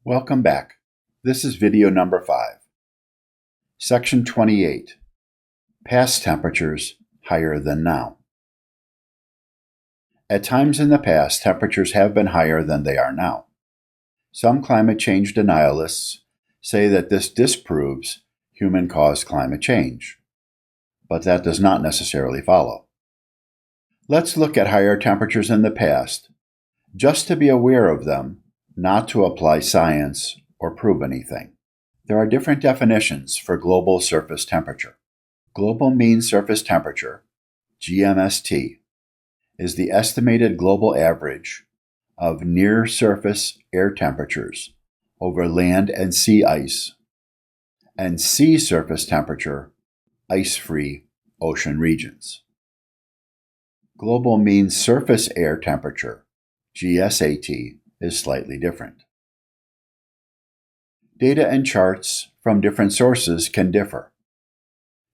Welcome back. This is video number 5. Section 28. Past temperatures higher than now. At times in the past, temperatures have been higher than they are now. Some climate change denialists say that this disproves human-caused climate change, but that does not necessarily follow. Let's look at higher temperatures in the past, just to be aware of them, not to apply science or prove anything. There are different definitions for global surface temperature. Global mean surface temperature, GMST, is the estimated global average of near-surface air temperatures over land and sea ice, and sea surface temperature, ice-free ocean regions. Global mean surface air temperature, GSAT, is slightly different. Data and charts from different sources can differ.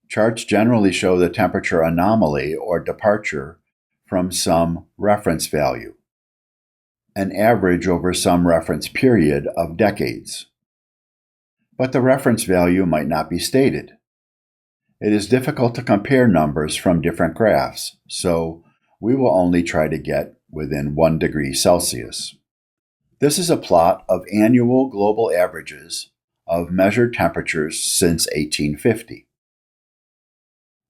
Charts generally show the temperature anomaly or departure from some reference value, an average over some reference period of decades. But the reference value might not be stated. It is difficult to compare numbers from different graphs, so we will only try to get within 1 degree Celsius. This is a plot of annual global averages of measured temperatures since 1850.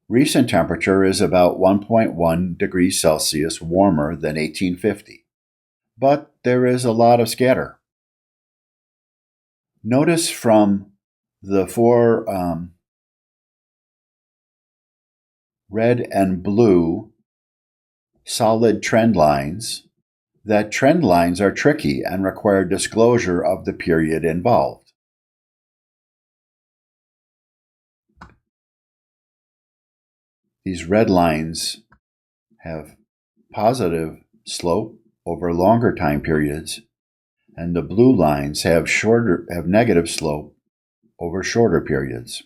Recent temperature is about 1.1 degrees Celsius warmer than 1850, but there is a lot of scatter. Notice from the 4 red and blue solid trend lines that trend lines are tricky and require disclosure of the period involved. These red lines have positive slope over longer time periods, and the blue lines have negative slope over shorter periods.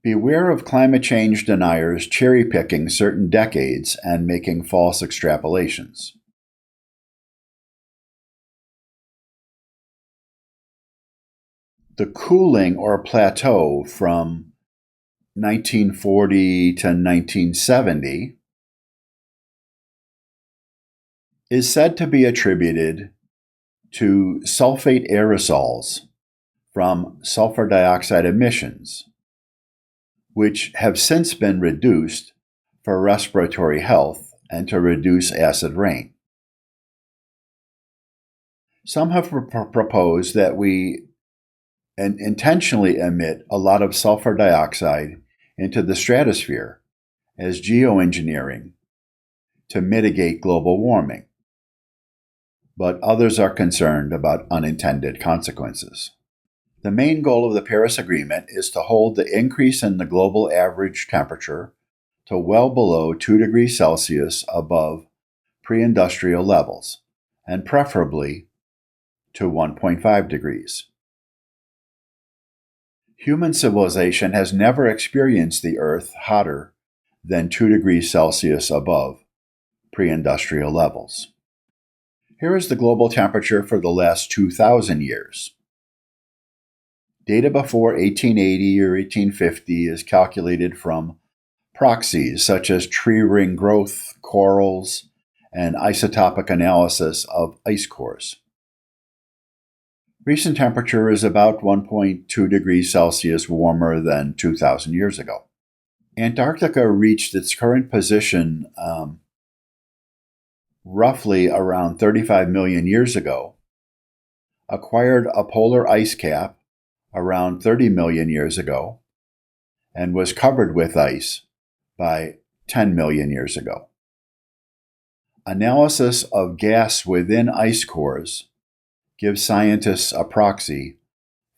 Beware of climate change deniers cherry-picking certain decades and making false extrapolations. The cooling or plateau from 1940 to 1970 is said to be attributed to sulfate aerosols from sulfur dioxide emissions, which have since been reduced for respiratory health and to reduce acid rain. Some have proposed that we intentionally emit a lot of sulfur dioxide into the stratosphere as geoengineering to mitigate global warming, but others are concerned about unintended consequences. The main goal of the Paris Agreement is to hold the increase in the global average temperature to well below 2 degrees Celsius above pre-industrial levels, and preferably to 1.5 degrees. Human civilization has never experienced the Earth hotter than 2 degrees Celsius above pre-industrial levels. Here is the global temperature for the last 2,000 years. Data before 1880 or 1850 is calculated from proxies such as tree ring growth, corals, and isotopic analysis of ice cores. Recent temperature is about 1.2 degrees Celsius warmer than 2,000 years ago. Antarctica reached its current position roughly around 35 million years ago, acquired a polar ice cap around 30 million years ago, and was covered with ice by 10 million years ago. Analysis of gas within ice cores gives scientists a proxy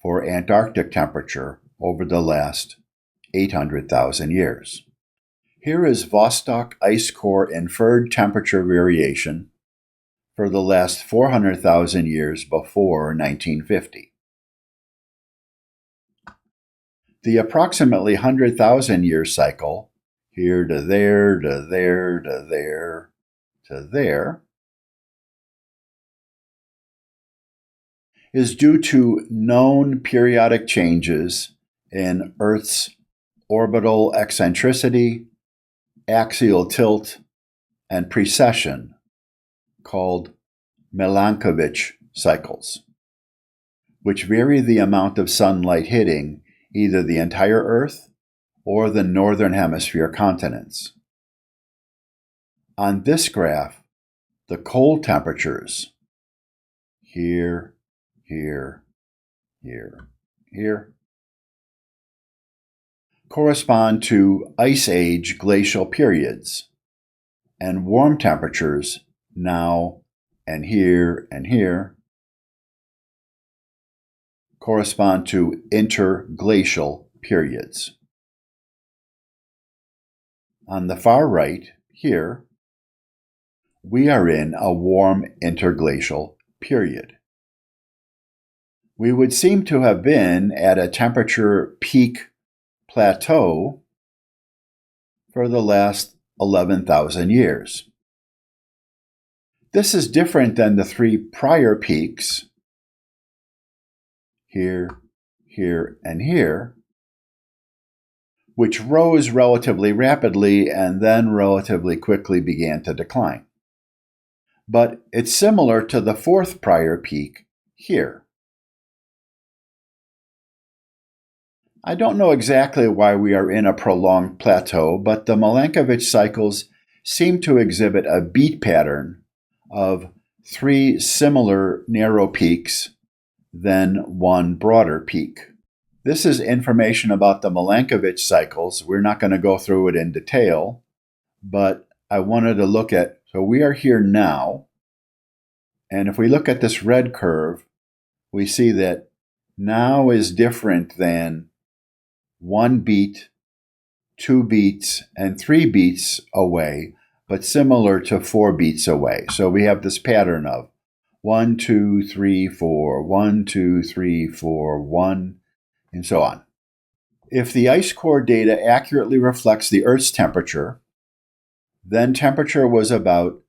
for Antarctic temperature over the last 800,000 years. Here is Vostok ice core inferred temperature variation for the last 400,000 years before 1950. The approximately 100,000 year cycle, here to there to there to there, to there is due to known periodic changes in Earth's orbital eccentricity, axial tilt, and precession, called Milankovitch cycles, which vary the amount of sunlight hitting either the entire Earth or the northern hemisphere continents. On this graph, the cold temperatures, here, here, correspond to Ice Age glacial periods, and warm temperatures, now and here, correspond to interglacial periods. On the far right, here, we are in a warm interglacial period. We would seem to have been at a temperature peak plateau for the last 11,000 years. This is different than the three prior peaks, here, and here, which rose relatively rapidly and then relatively quickly began to decline. But it's similar to the fourth prior peak here. I don't know exactly why we are in a prolonged plateau, but the Milankovitch cycles seem to exhibit a beat pattern of three similar narrow peaks, then one broader peak. This is information about the Milankovitch cycles. We're not going to go through it in detail, but I wanted to look at, so we are here now, and if we look at this red curve, we see that now is different than 1 beat, 2 beats, and 3 beats away, but similar to 4 beats away. So we have this pattern of 1, 2, 3, 4, 1, 2, 3, 4, 1, and so on. If the ice core data accurately reflects the Earth's temperature, then temperature was about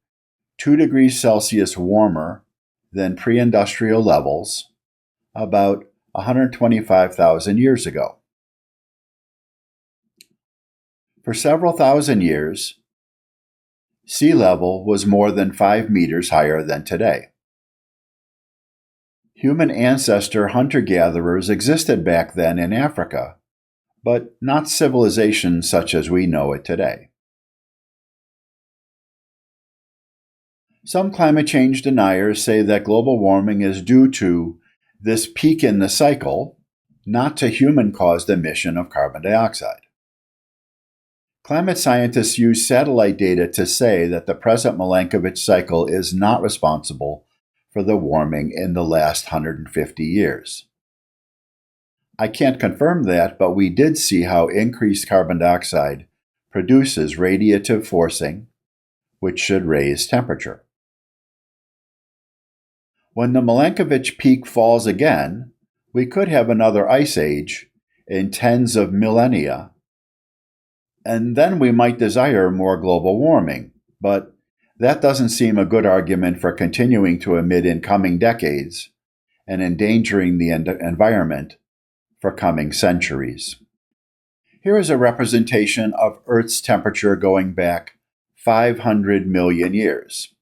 2 degrees Celsius warmer than pre-industrial levels about 125,000 years ago. For several thousand years, sea level was more than 5 meters higher than today. Human ancestor hunter-gatherers existed back then in Africa, but not civilization such as we know it today. Some climate change deniers say that global warming is due to this peak in the cycle, not to human-caused emission of carbon dioxide. Climate scientists use satellite data to say that the present Milankovitch cycle is not responsible for the warming in the last 150 years. I can't confirm that, but we did see how increased carbon dioxide produces radiative forcing, which should raise temperature. When the Milankovitch peak falls again, we could have another ice age in tens of millennia, and then we might desire more global warming, but that doesn't seem a good argument for continuing to emit in coming decades and endangering the environment for coming centuries. Here is a representation of Earth's temperature going back 500 million years,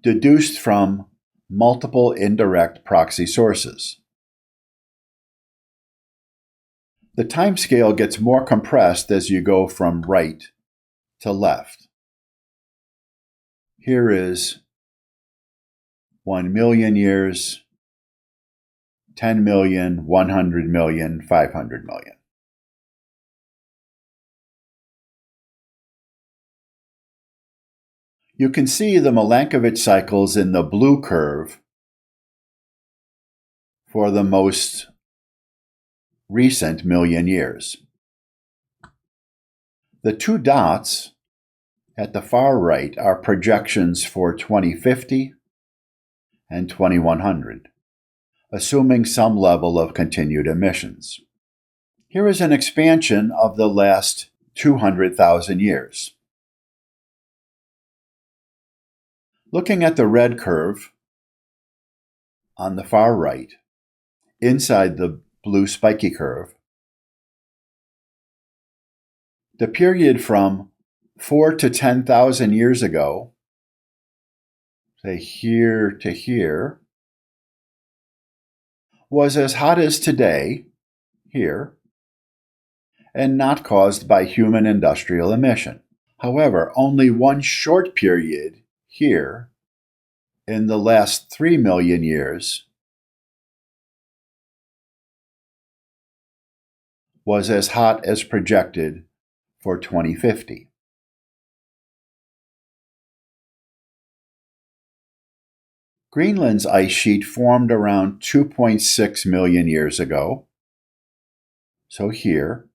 deduced from multiple indirect proxy sources. The timescale gets more compressed as you go from right to left. Here is 1 million years, 10 million, 100 million, 500 million. You can see the Milankovitch cycles in the blue curve for the most recent million years. The two dots at the far right are projections for 2050 and 2100, assuming some level of continued emissions. Here is an expansion of the last 200,000 years. Looking at the red curve on the far right, inside the blue spiky curve, the period from 4 to 10,000 years ago, say here to here, was as hot as today, here, and not caused by human industrial emission. However, only one short period here, in the last 3 million years, was as hot as projected for 2050. Greenland's ice sheet formed around 2.6 million years ago, so here,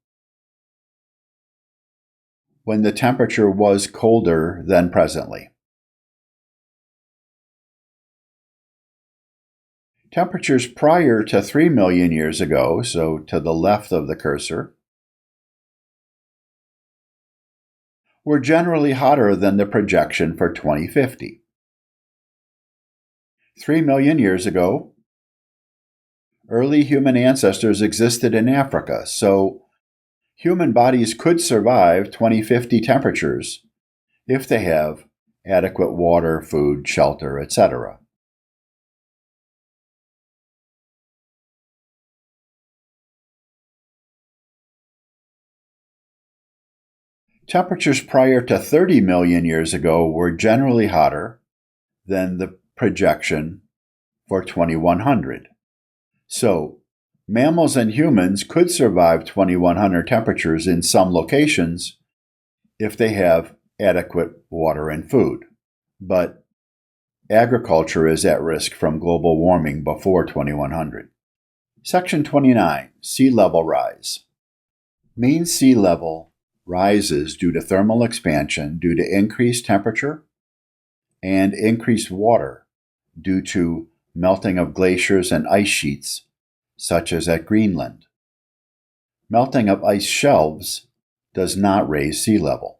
when the temperature was colder than presently. Temperatures prior to 3 million years ago, so to the left of the cursor, were generally hotter than the projection for 2050. 3 million years ago, early human ancestors existed in Africa, so human bodies could survive 2050 temperatures if they have adequate water, food, shelter, etc. Temperatures prior to 30 million years ago were generally hotter than the projection for 2100. So, mammals and humans could survive 2100 temperatures in some locations if they have adequate water and food. But agriculture is at risk from global warming before 2100. Section 29, Sea Level Rise. Mean sea level rises due to thermal expansion due to increased temperature and increased water due to melting of glaciers and ice sheets, such as at Greenland. Melting of ice shelves does not raise sea level.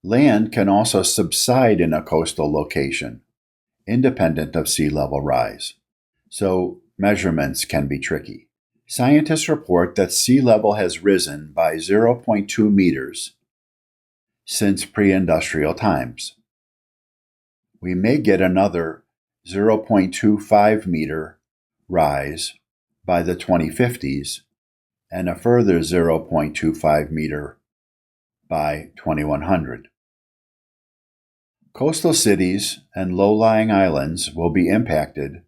Land can also subside in a coastal location, independent of sea level rise, so measurements can be tricky. Scientists report that sea level has risen by 0.2 meters since pre-industrial times. We may get another 0.25 meter rise by the 2050s and a further 0.25 meter by 2100. Coastal cities and low-lying islands will be impacted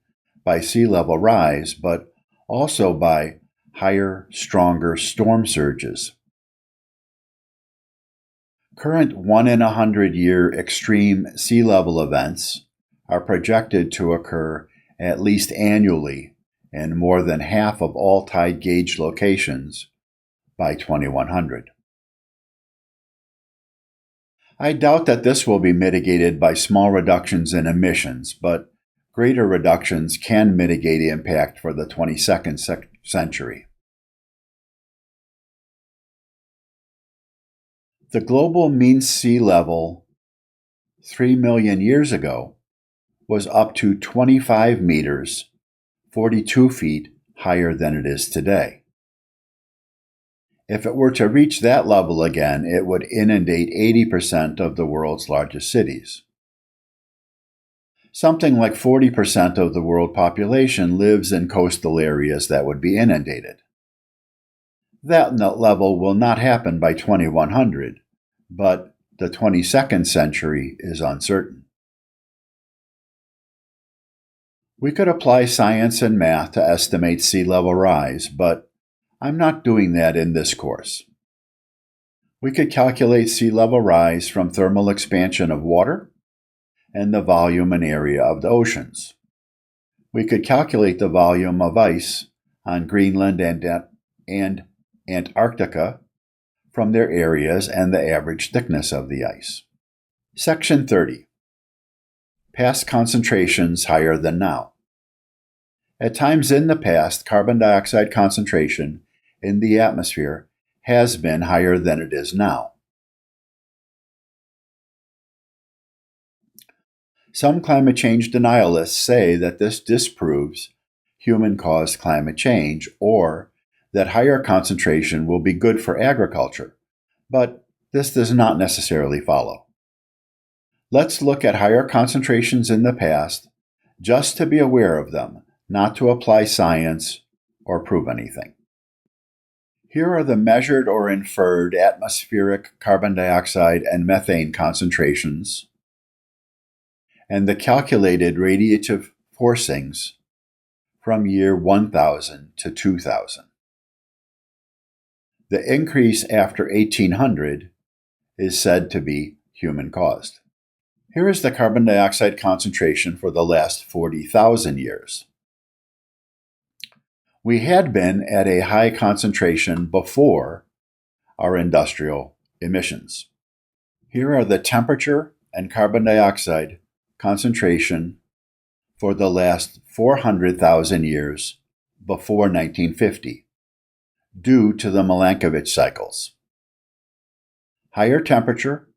by sea level rise, but also by higher, stronger storm surges. Current 1 in 100 year extreme sea level events are projected to occur at least annually in more than half of all tide gauge locations by 2100. I doubt that this will be mitigated by small reductions in emissions, but greater reductions can mitigate impact for the 22nd century. The global mean sea level 3 million years ago was up to 25 meters, 42 feet higher than it is today. If it were to reach that level again, it would inundate 80% of the world's largest cities. Something like 40% of the world population lives in coastal areas that would be inundated. That level will not happen by 2100, but the 22nd century is uncertain. We could apply science and math to estimate sea level rise, but I'm not doing that in this course. We could calculate sea level rise from thermal expansion of water and the volume and area of the oceans. We could calculate the volume of ice on Greenland and Antarctica from their areas and the average thickness of the ice. Section 30. Past concentrations higher than now. At times in the past, carbon dioxide concentration in the atmosphere has been higher than it is now. Some climate change denialists say that this disproves human-caused climate change, or that higher concentration will be good for agriculture, but this does not necessarily follow. Let's look at higher concentrations in the past just to be aware of them, not to apply science or prove anything. Here are the measured or inferred atmospheric carbon dioxide and methane concentrations and the calculated radiative forcings from year 1000 to 2000. The increase after 1800 is said to be human-caused. Here is the carbon dioxide concentration for the last 40,000 years. We had been at a high concentration before our industrial emissions. Here are the temperature and carbon dioxide concentration for the last 400,000 years before 1950, due to the Milankovitch cycles. Higher temperature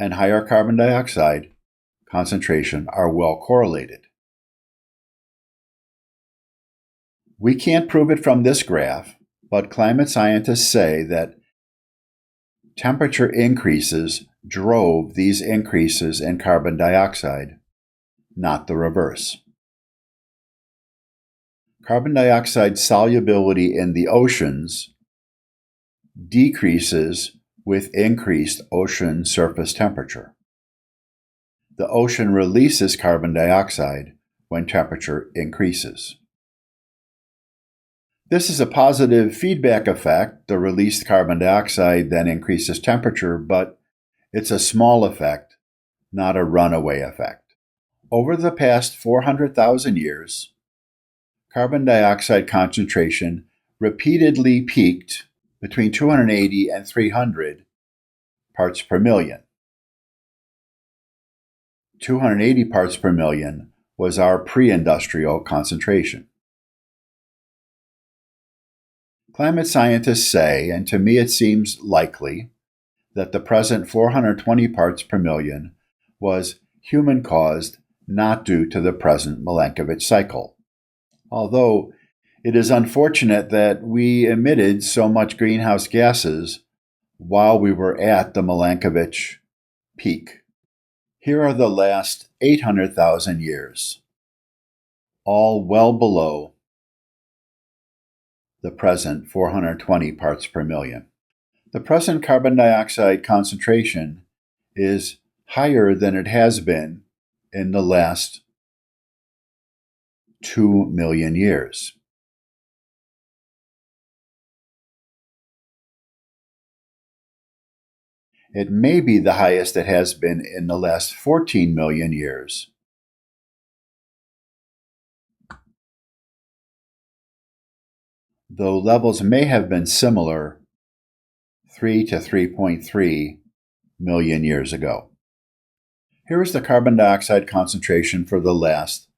and higher carbon dioxide concentration are well correlated. We can't prove it from this graph, but climate scientists say that temperature increases drove these increases in carbon dioxide, not the reverse. Carbon dioxide solubility in the oceans decreases with increased ocean surface temperature. The ocean releases carbon dioxide when temperature increases. This is a positive feedback effect. The released carbon dioxide then increases temperature, but it's a small effect, not a runaway effect. Over the past 400,000 years, carbon dioxide concentration repeatedly peaked between 280 and 300 parts per million. 280 parts per million was our pre-industrial concentration. Climate scientists say, and to me it seems likely, that the present 420 parts per million was human-caused, not due to the present Milankovitch cycle. Although it is unfortunate that we emitted so much greenhouse gases while we were at the Milankovitch peak. Here are the last 800,000 years, all well below the present 420 parts per million. The present carbon dioxide concentration is higher than it has been in the last 2 million years. It may be the highest it has been in the last 14 million years. Though levels may have been similar 3 to 3.3 million years ago. Here is the carbon dioxide concentration for the last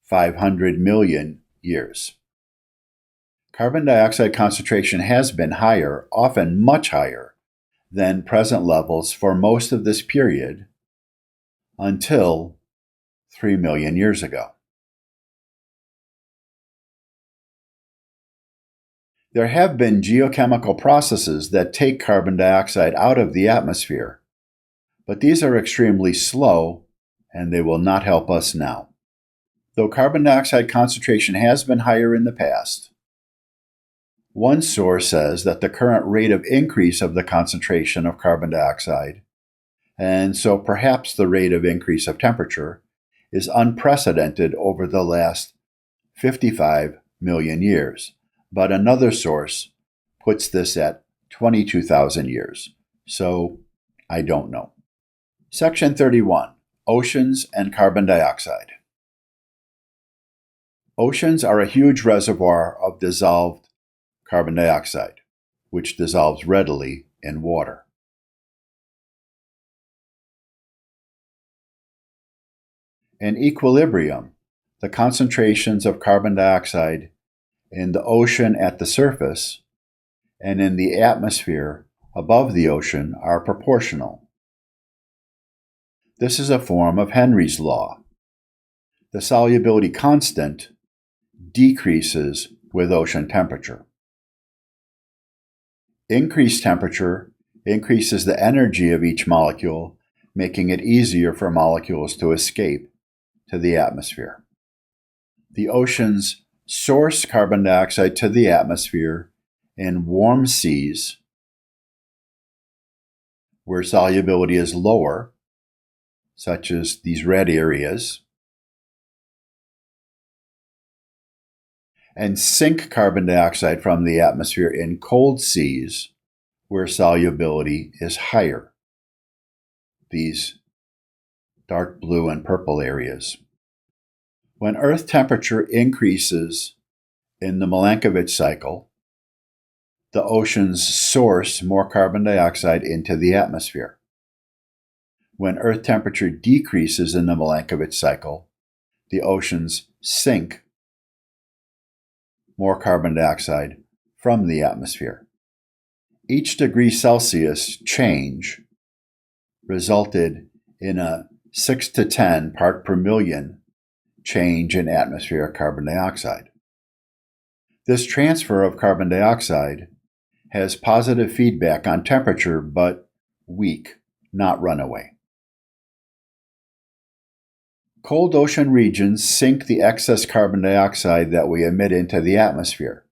500 million years. Carbon dioxide concentration has been higher, often much higher, than present levels for most of this period until 3 million years ago. There have been geochemical processes that take carbon dioxide out of the atmosphere, but these are extremely slow and they will not help us now. Though carbon dioxide concentration has been higher in the past, one source says that the current rate of increase of the concentration of carbon dioxide, and so perhaps the rate of increase of temperature, is unprecedented over the last 55 million years. But another source puts this at 22,000 years. So I don't know. Section 31, Oceans and Carbon Dioxide. Oceans are a huge reservoir of dissolved carbon dioxide, which dissolves readily in water. In equilibrium, the concentrations of carbon dioxide in the ocean at the surface and in the atmosphere above the ocean are proportional. This is a form of Henry's law. The solubility constant decreases with ocean temperature. Increased temperature increases the energy of each molecule, making it easier for molecules to escape to the atmosphere. The oceans source carbon dioxide to the atmosphere in warm seas, where solubility is lower, such as these red areas, and sink carbon dioxide from the atmosphere in cold seas, where solubility is higher, these dark blue and purple areas. When Earth temperature increases in the Milankovitch cycle, the oceans source more carbon dioxide into the atmosphere. When Earth temperature decreases in the Milankovitch cycle, the oceans sink more carbon dioxide from the atmosphere. Each degree Celsius change resulted in a 6 to 10 part per million change in atmospheric carbon dioxide. This transfer of carbon dioxide has positive feedback on temperature, but weak, not runaway. Cold ocean regions sink the excess carbon dioxide that we emit into the atmosphere,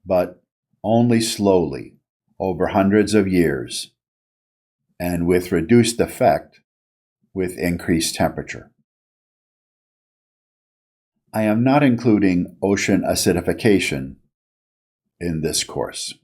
but only slowly, over hundreds of years, and with reduced effect with increased temperature. I am not including ocean acidification in this course.